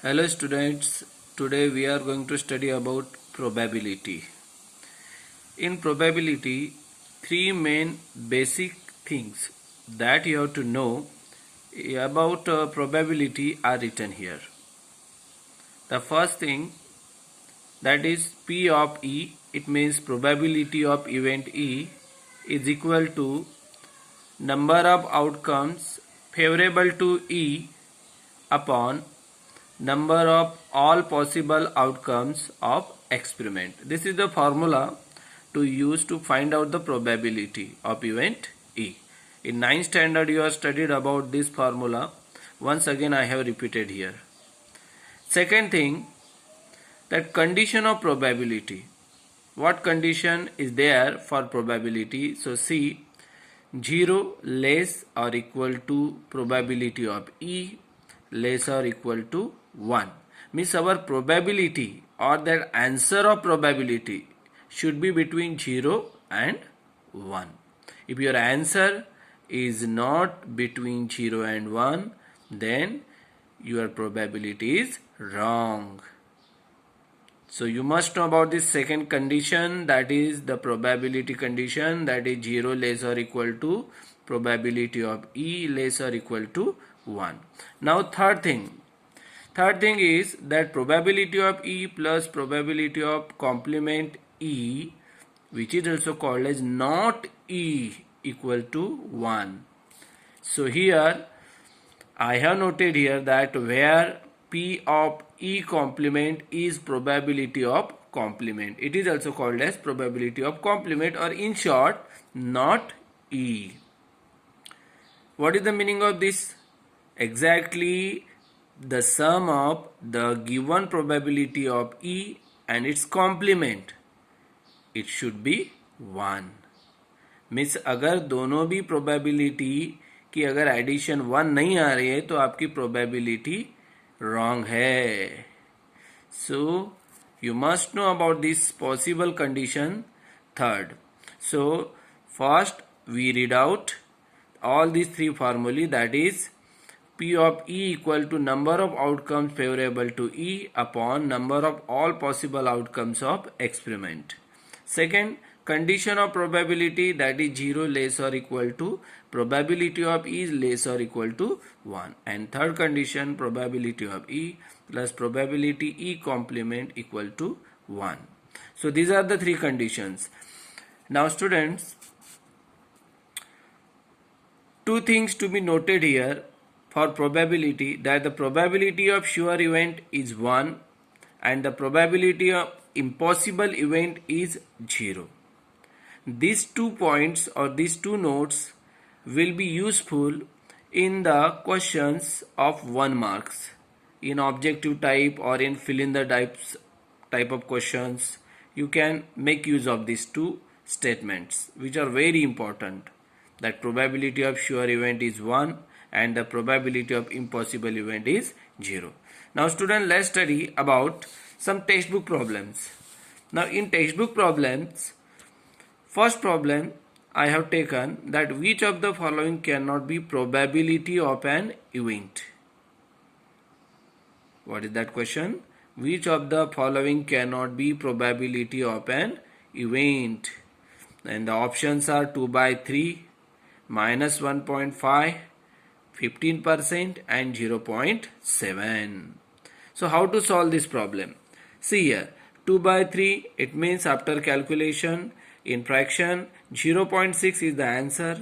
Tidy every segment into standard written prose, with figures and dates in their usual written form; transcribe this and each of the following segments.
Hello students, today we are going to study about probability. In probability, three main basic things that you have to know about probability are written here. The first thing, that is P of E, it means probability of event E is equal to number of outcomes favorable to E upon number of all possible outcomes of experiment. This is the formula to use to find out the probability of event E. In 9th standard you have studied about this formula. Once again I have repeated here. Second thing, that condition of probability. What condition is there for probability? So see, 0 less or equal to probability of E less or equal to 1. Means our probability or that answer of probability should be between 0 and 1. If your answer is not between 0 and 1, then your probability is wrong. So you must know about this second condition, that is the probability condition, that is 0 less or equal to probability of E less or equal to 1. Now third thing is that probability of E plus probability of complement E, which is also called as not E, equal to 1. So here I have noted here that where P of E complement is probability of complement, it is also called as probability of complement, or in short not E. What is the meaning of this? Exactly the sum of the given probability of E and its complement, it should be 1. Means अगर दोनों भी probability की अगर addition 1 नहीं आ रही है तो आपकी प्रोबेबिलिटी रॉन्ग है. So you must know about this possible condition. Third, so first we read out all these three formulae, that is P of E equal to number of outcomes favorable to E upon number of all possible outcomes of experiment. Second, condition of probability, that is 0 less or equal to probability of E is less or equal to 1. And third condition, probability of E plus probability E complement equal to 1. So these are the three conditions. Now students, two things to be noted here for probability, that the probability of sure event is 1 and the probability of impossible event is 0. These 2 points or these 2 notes will be useful in the questions of 1 marks in objective type or in fill in the type of questions. You can make use of these 2 statements which are very important, that probability of sure event is 1 and the probability of impossible event is 0. Now student, let's study about some textbook problems. Now in textbook problems, first problem I have taken, that which of the following cannot be probability of an event. What is that question? Which of the following cannot be probability of an event? And the options are 2 by 3, minus 1.5, 15% and 0.7. So how to solve this problem? See here, 2 by 3, it means after calculation in fraction 0.6 is the answer.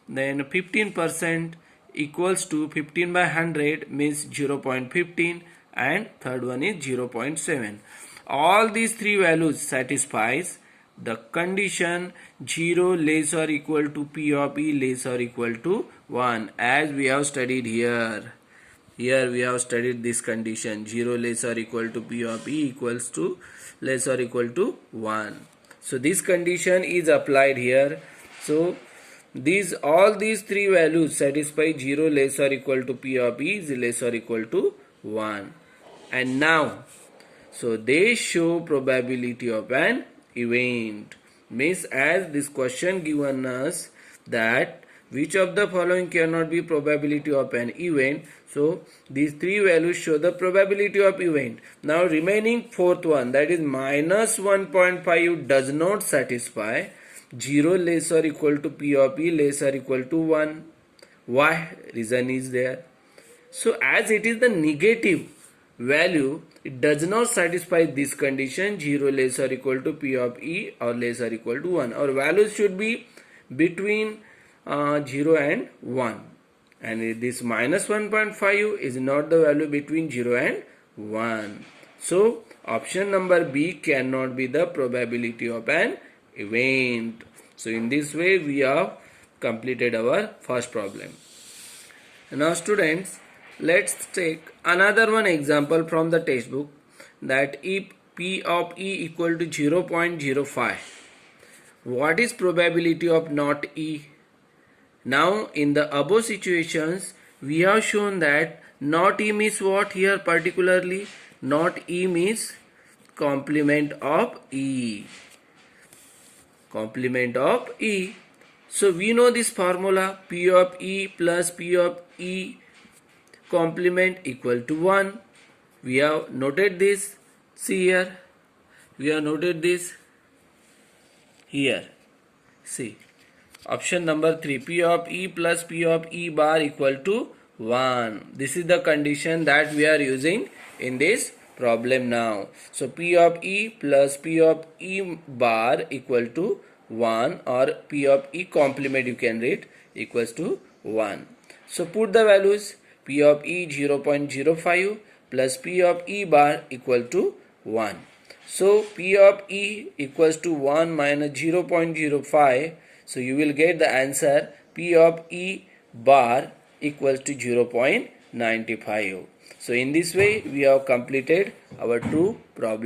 Then 15% equals to 15 by 100 means 0.15, and third one is 0.7. All these three values satisfies the condition 0 less or equal to P of E less or equal to 1, as we have studied here. Here we have studied this condition, 0 less or equal to P of E equals to less or equal to 1. So this condition is applied here. So all these three values satisfy 0 less or equal to P of E is less or equal to 1. And now, so they show probability of an event. Means as this question given us that Which of the following cannot be probability of an event? So these three values show the probability of event. Now remaining fourth one, that is minus 1.5, does not satisfy. 0 less or equal to P of E less or equal to 1. Why? Reason is there. So as it is the negative value, it does not satisfy this condition, 0 less or equal to P of E or less or equal to 1. Our values should be between 0 and 1, and this minus 1.5 is not the value between 0 and 1. So option number B cannot be the probability of an event. So in this way we have completed our first problem. Now students, let's take another one example from the textbook, that if P of E equal to 0.05, what is probability of not E? Now in the above situations we have shown that not E means what here particularly? Not E means complement of E. Complement of E. So we know this formula, P of E plus P of E complement equal to 1. We have noted this. See here. We have noted this here. See. Option number 3, P of E plus P of E bar equal to 1. This is the condition that we are using in this problem now. So P of E plus P of E bar equal to 1, or P of E complement you can read equals to 1. So put the values, P of E 0.05 plus P of E bar equal to 1. So P of E equals to 1 minus 0.05. So you will get the answer P of E bar equals to 0.95. So in this way we have completed our two problems.